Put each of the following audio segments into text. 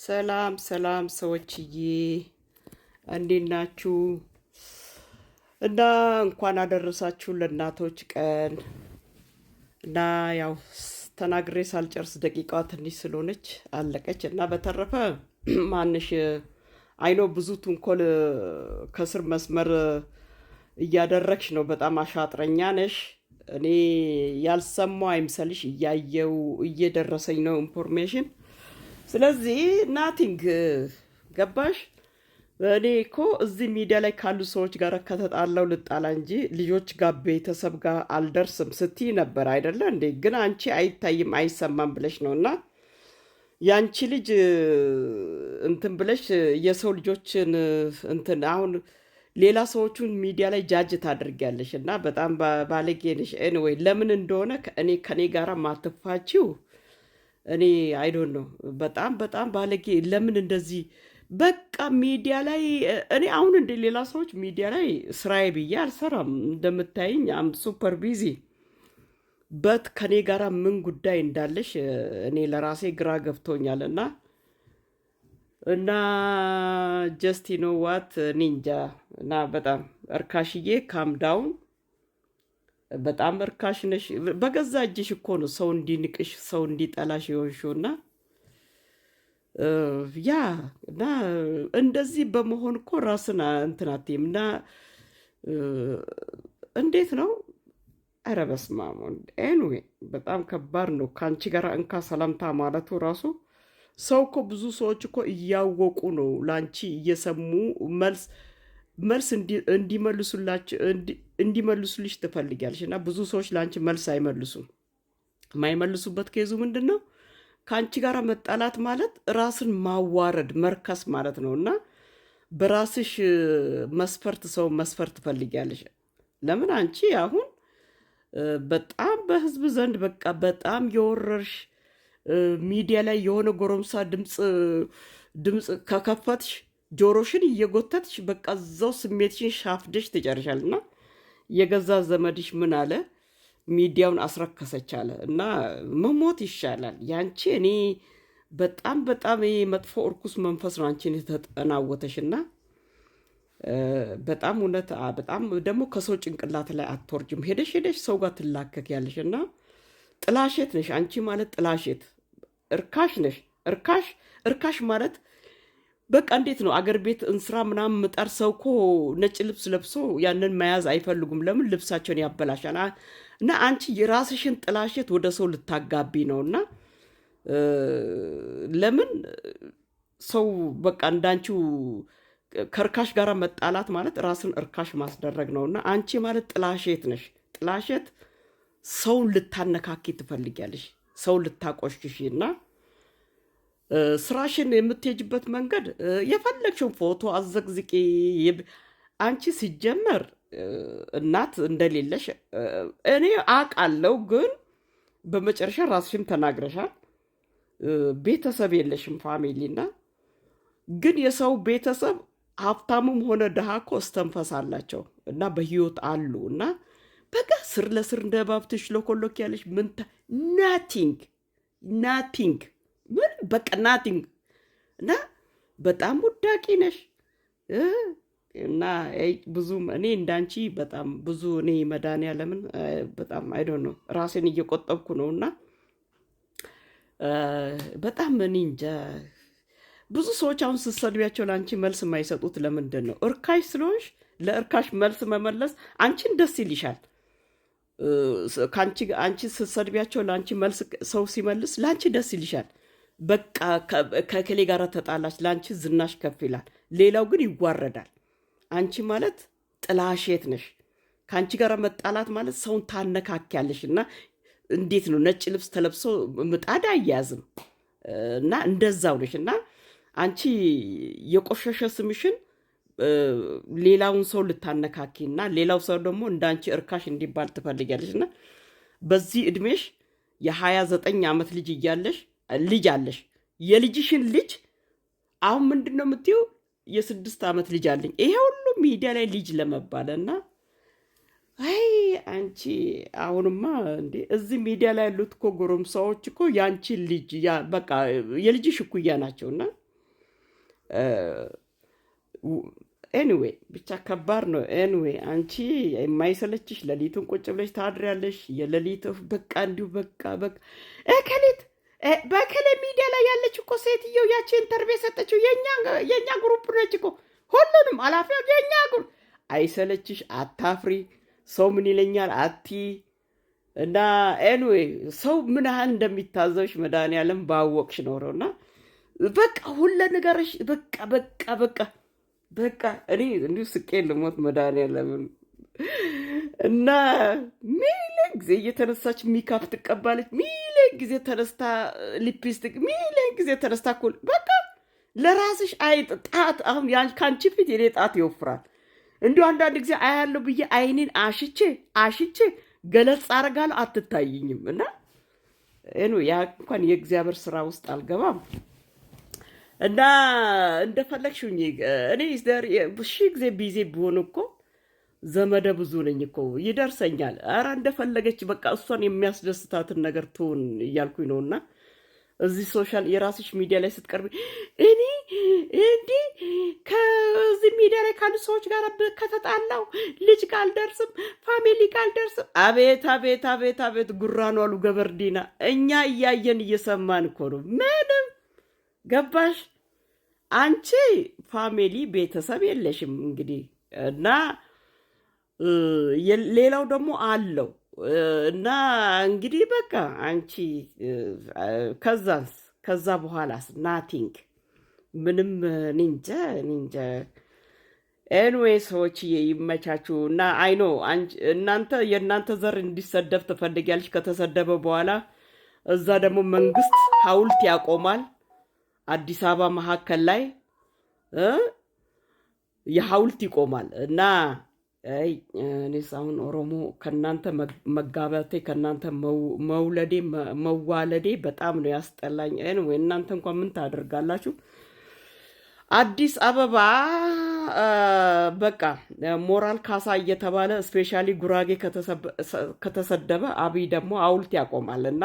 ሰላም ሰላም ሰዎችዬ እንዴት ናችሁ? እና እንኳን አደረሳችሁ ለእናቶች ቀን። እና ያው ተናግሬ ሳልጨርስ ደቂቃዋ ትንሽ ስለሆነች አለቀች። እና በተረፈ ማንሽ አይኖ ብዙ ትንኮል ከስር መስመር እያደረግሽ ነው። በጣም አሻጥረኛ ነሽ። እኔ ያልሰማው አይምሰልሽ፣ እያየው እየደረሰኝ ነው ኢንፎርሜሽን። ስለዚህ ናቲንግ ገባሽ? እኔ እኮ እዚህ ሚዲያ ላይ ካሉ ሰዎች ጋር ከተጣላው ልጣላ እንጂ ልጆች ጋር ቤተሰብ ጋር አልደርስም ስትይ ነበር አይደለ እንዴ? ግን አንቺ አይታይም አይሰማም ብለሽ ነው። እና ያንቺ ልጅ እንትን ብለሽ የሰው ልጆችን እንትን አሁን ሌላ ሰዎቹን ሚዲያ ላይ ጃጅ ታደርጊያለሽ እና በጣም ባለጌ ነሽ። ኤኒዌይ ለምን እንደሆነ ከኔ ጋር ማትፋችው እኔ አይዶን ነው። በጣም በጣም ባለጌ ለምን እንደዚህ በቃ ሚዲያ ላይ እኔ አሁን እንደ ሌላ ሰዎች ሚዲያ ላይ ስራዬ ብዬ አልሰራም። እንደምታይኝ አም ሱፐር ቢዚ በት ከኔ ጋራ ምን ጉዳይ እንዳለሽ እኔ ለራሴ ግራ ገብቶኛል። እና ጀስት ኖ ዋት ኒንጃ እና በጣም እርካሽዬ ካም ዳውን። በጣም እርካሽ ነሽ። በገዛ እጅሽ እኮ ነው ሰው እንዲንቅሽ ሰው እንዲጠላሽ የሆንሽው። ያ እና እንደዚህ በመሆን እኮ ራስን እንትን አትይም። እና እንዴት ነው? ኧረ በስመ አብ ወልድ። ኤኒዌይ በጣም ከባድ ነው ከአንቺ ጋር እንካ ሰላምታ ማለቱ ራሱ። ሰው እኮ ብዙ ሰዎች እኮ እያወቁ ነው ለአንቺ እየሰሙ መልስ እንዲመልሱልሽ ትፈልጊያለሽ። እና ብዙ ሰዎች ለአንቺ መልስ አይመልሱም። የማይመልሱበት ከይዙ ምንድን ነው? ከአንቺ ጋር መጣላት ማለት ራስን ማዋረድ መርከስ ማለት ነው። እና በራስሽ መስፈርት ሰው መስፈርት ትፈልጊያለሽ። ለምን አንቺ አሁን በጣም በህዝብ ዘንድ በቃ በጣም የወረርሽ ሚዲያ ላይ የሆነ ጎረምሳ ድምፅ ከከፈትሽ ጆሮሽን እየጎተትሽ በቃ እዛው ስሜትሽን ሻፍደሽ ትጨርሻል። እና የገዛ ዘመድሽ ምን አለ ሚዲያውን አስረከሰች አለ። እና መሞት ይሻላል ያንቺ። እኔ በጣም በጣም መጥፎ እርኩስ መንፈስ ነው አንቺን የተጠናወተሽ። እና በጣም እውነት በጣም ደግሞ ከሰው ጭንቅላት ላይ አትወርጅም። ሄደሽ ሰው ጋር ትላከክ ያለሽ። እና ጥላሸት ነሽ አንቺ ማለት ጥላሸት፣ እርካሽ ነሽ። እርካሽ ማለት በቃ እንዴት ነው አገር ቤት እንስራ ምናምን ምጣር ሰው እኮ ነጭ ልብስ ለብሶ ያንን መያዝ አይፈልጉም። ለምን? ልብሳቸውን ያበላሻል። እና አንቺ የራስሽን ጥላሸት ወደ ሰው ልታጋቢ ነው። እና ለምን ሰው በቃ እንዳንቺው ከእርካሽ ጋር መጣላት ማለት ራስን እርካሽ ማስደረግ ነው። እና አንቺ ማለት ጥላሸት ነሽ። ጥላሸት ሰውን ልታነካኪ ትፈልጊያለሽ፣ ሰውን ልታቆሽሽ። እና ስራሽን የምትሄጅበት መንገድ የፈለግሽውን ፎቶ አዘግዝቂ። አንቺ ሲጀመር እናት እንደሌለሽ እኔ አውቃለሁ። ግን በመጨረሻ ራስሽም ተናግረሻል። ቤተሰብ የለሽም ፋሚሊ። እና ግን የሰው ቤተሰብ ሀብታሙም ሆነ ድሃ እኮ እስተንፈስ አላቸው እና በህይወት አሉ። እና በቃ ስር ለስር እንደ ባብትሽ ለኮሎክ ያለሽ ናቲንግ ምን በቃ ናቲንግ። እና በጣም ውዳቂ ነሽ። እና ብዙም እኔ እንዳንቺ በጣም ብዙ እኔ መድኃኒዓለምን በጣም አይዶን ነው ራሴን እየቆጠብኩ ነው። እና በጣም እኔ እንጃ ብዙ ሰዎች አሁን ስትሰድቢያቸው ለአንቺ መልስ የማይሰጡት ለምንድን ነው? እርካሽ ስለሆንሽ ለእርካሽ መልስ መመለስ አንቺን ደስ ይልሻል። አንቺ ስትሰድቢያቸው ለአንቺ መልስ ሰው ሲመልስ ለአንቺ ደስ ይልሻል። በቃ ከከሌ ጋር ተጣላች፣ ለአንቺ ዝናሽ ከፍ ይላል፣ ሌላው ግን ይዋረዳል። አንቺ ማለት ጥላሸት ነሽ። ከአንቺ ጋር መጣላት ማለት ሰውን ታነካኪያለሽ። እና እንዴት ነው ነጭ ልብስ ተለብሶ ምጣድ አያያዝም። እና እንደዛው ነሽ። እና አንቺ የቆሸሸ ስምሽን ሌላውን ሰው ልታነካኪ እና ሌላው ሰው ደግሞ እንዳንቺ እርካሽ እንዲባል ትፈልጊያለሽ። እና በዚህ እድሜሽ የ29 ዓመት ልጅ አለሽ። የልጅሽን ልጅ አሁን ምንድን ነው የምትይው? የ6 ዓመት ልጅ አለኝ። ይሄ ሁሉ ሚዲያ ላይ ልጅ ለመባል። እና አይ አንቺ አሁንማ እንዴ እዚህ ሚዲያ ላይ ያሉት እኮ ጎረምሳዎች እኮ ያንቺ ልጅ በቃ የልጅሽ እኩያ ናቸውና ኤኒዌይ ብቻ ከባድ ነው። ኤኒዌይ አንቺ የማይሰለችሽ ሌሊቱን ቁጭ ብለሽ ታድሪያለሽ። የሌሊት በቃ እንዲሁ በቃ እከሌት በከሌ ሚዲያ ላይ ያለች እኮ ሴትየው ያቺ ኢንተርቪው የሰጠችው የእኛ ግሩፕ ነች እኮ ሁሉንም አላፊያ የእኛ ግሩፕ። አይሰለችሽ? አታፍሪ? ሰው ምን ይለኛል አቲ እና ኤኒዌይ ሰው ምን ያህል እንደሚታዘብሽ መድኃኒዓለም ባወቅሽ ኖረው እና በቃ ሁለ ነገርሽ በቃ እኔ እንዲሁ ስቄ ልሞት መድኃኒዓለምን እና ሚሊዮን ጊዜ እየተነሳች ሜካፕ ትቀባለች። ሚሊዮን ጊዜ ተነስታ ሊፕስቲክ፣ ሚሊዮን ጊዜ ተነስታ እኮ በቃ ለራስሽ አይጥ ጣት። አሁን ከአንቺ ፊት የኔ ጣት ይወፍራል። እንዲሁ አንዳንድ ጊዜ አያለሁ ብዬ አይኔን አሽቼ ገለጽ አደርጋለሁ፣ አትታይኝም። እና ያ እንኳን የእግዚአብሔር ስራ ውስጥ አልገባም። እና እንደፈለግሽኝ እኔ ሺህ ጊዜ ቢዜ ቢሆን እኮ ዘመደ ብዙ ነኝ እኮ ይደርሰኛል። ኧረ እንደፈለገች በቃ እሷን የሚያስደስታትን ነገር ትሆን እያልኩኝ ነው። እና እዚህ ሶሻል የራስሽ ሚዲያ ላይ ስትቀርቢ እኔ እንዲህ ከዚህ ሚዲያ ላይ ካሉ ሰዎች ጋር ከተጣላው ልጅ ካልደርስም ፋሚሊ ካልደርስም፣ አቤት ጉራኑ አሉ ገበርዲና። እኛ እያየን እየሰማን እኮ ነው። ምንም ገባሽ? አንቺ ፋሚሊ ቤተሰብ የለሽም እንግዲህ። እና ሌላው ደግሞ አለው እና እንግዲህ በቃ አንቺ ከዛ በኋላስ ናቲንግ ምንም ኒንጀ ኤንዌይ ሰዎች ይመቻችሁ። እና አይኖ እናንተ የእናንተ ዘር እንዲሰደብ ትፈልጊያለሽ። ከተሰደበ በኋላ እዛ ደግሞ መንግስት ሐውልት ያቆማል አዲስ አበባ መካከል ላይ የሐውልት ይቆማል። እና እኔስ አሁን ኦሮሞ ከናንተ መጋባቴ ከናንተ መዋለዴ በጣም ነው ያስጠላኝ። ወይ እናንተ እንኳን ምን ታደርጋላችሁ? አዲስ አበባ በቃ ሞራል ካሳ እየተባለ ስፔሻሊ ጉራጌ ከተሰደበ አብይ ደግሞ ሐውልት ያቆማል። እና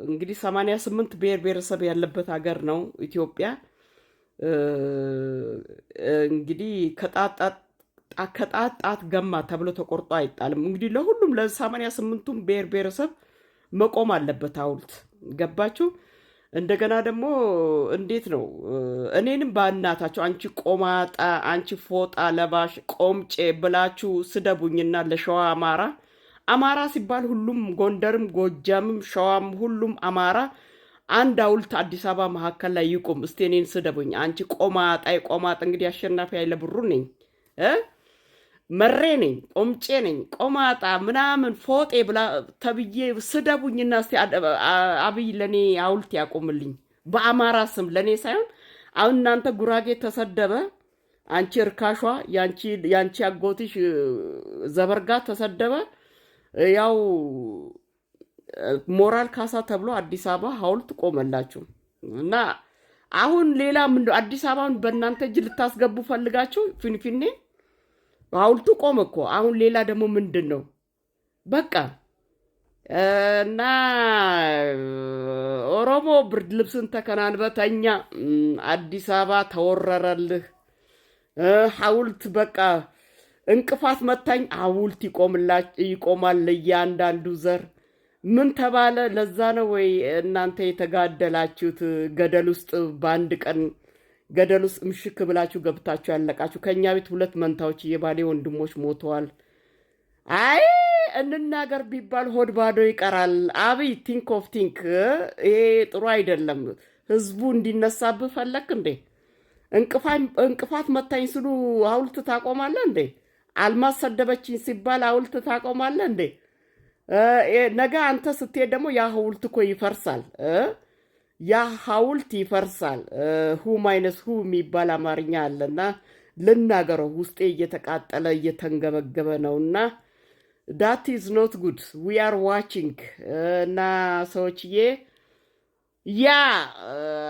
እንግዲህ 88 ብሔር ብሔረሰብ ያለበት ሀገር ነው ኢትዮጵያ። እንግዲህ ከጣጣት ገማ ተብሎ ተቆርጦ አይጣልም። እንግዲህ ለሁሉም ለ88ቱም ብሔር ብሔረሰብ መቆም አለበት ሐውልት። ገባችሁ? እንደገና ደግሞ እንዴት ነው እኔንም በእናታችሁ አንቺ ቆማጣ፣ አንቺ ፎጣ ለባሽ ቆምጬ ብላችሁ ስደቡኝና ለሸዋ አማራ ሲባል ሁሉም ጎንደርም፣ ጎጃምም፣ ሸዋም ሁሉም አማራ አንድ ሐውልት አዲስ አበባ መካከል ላይ ይቁም። እስቲ እኔን ስደቡኝ። አንቺ ቆማጣ እንግዲህ አሸናፊ ኃይለ ብሩ ነኝ መሬ ነኝ ቆምጬ ነኝ ቆማጣ ምናምን ፎጤ ብላ ተብዬ ስደቡኝና እስቲ አብይ ለኔ ሐውልት ያቆምልኝ በአማራ ስም ለኔ ሳይሆን። አሁን እናንተ ጉራጌ ተሰደበ፣ አንቺ እርካሿ ያንቺ አጎትሽ ዘበርጋ ተሰደበ፣ ያው ሞራል ካሳ ተብሎ አዲስ አበባ ሐውልት ቆመላችሁ። እና አሁን ሌላ ምን አዲስ አበባን በእናንተ እጅ ልታስገቡ ፈልጋችሁ ፊንፊኔ ሐውልቱ ቆመ እኮ። አሁን ሌላ ደግሞ ምንድን ነው? በቃ እና ኦሮሞ ብርድ ልብስን ተከናንበተኛ አዲስ አበባ ተወረረልህ ሐውልት በቃ እንቅፋት መታኝ ሐውልት ይቆማል ለእያንዳንዱ ዘር። ምን ተባለ? ለዛ ነው ወይ እናንተ የተጋደላችሁት ገደል ውስጥ በአንድ ቀን ገደል ውስጥ ምሽክ ብላችሁ ገብታችሁ ያለቃችሁ? ከእኛ ቤት 2 መንታዎች የባሌ ወንድሞች ሞተዋል። አይ እንናገር ቢባል ሆድ ባዶ ይቀራል። አብይ ቲንክ ኦፍ ቲንክ ይሄ ጥሩ አይደለም። ህዝቡ እንዲነሳብህ ፈለክ እንዴ? እንቅፋት መታኝ ስሉ ሐውልት ታቆማለህ እንዴ? አልማዝ ሰደበችኝ ሲባል ሐውልት ታቆማለህ እንዴ? ነገ አንተ ስትሄድ ደግሞ ያ ሐውልት እኮ ይፈርሳል። ያ ሐውልት ይፈርሳል። ሁ ማይነስ ሁ የሚባል አማርኛ አለና ልናገረው፣ ውስጤ እየተቃጠለ እየተንገበገበ ነውና ዳት ኢዝ ኖት ጉድ ዊ አር ዋቺንግ። እና ሰዎችዬ ያ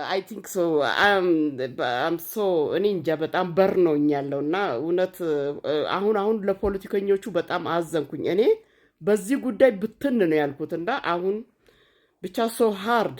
አይ ቲንክ ሶ አም ሶ እኔ እንጃ በጣም በር ነው ያለው። እና እውነት አሁን ለፖለቲከኞቹ በጣም አዘንኩኝ። እኔ በዚህ ጉዳይ ብትን ነው ያልኩት። እና አሁን ብቻ ሶ ሃርድ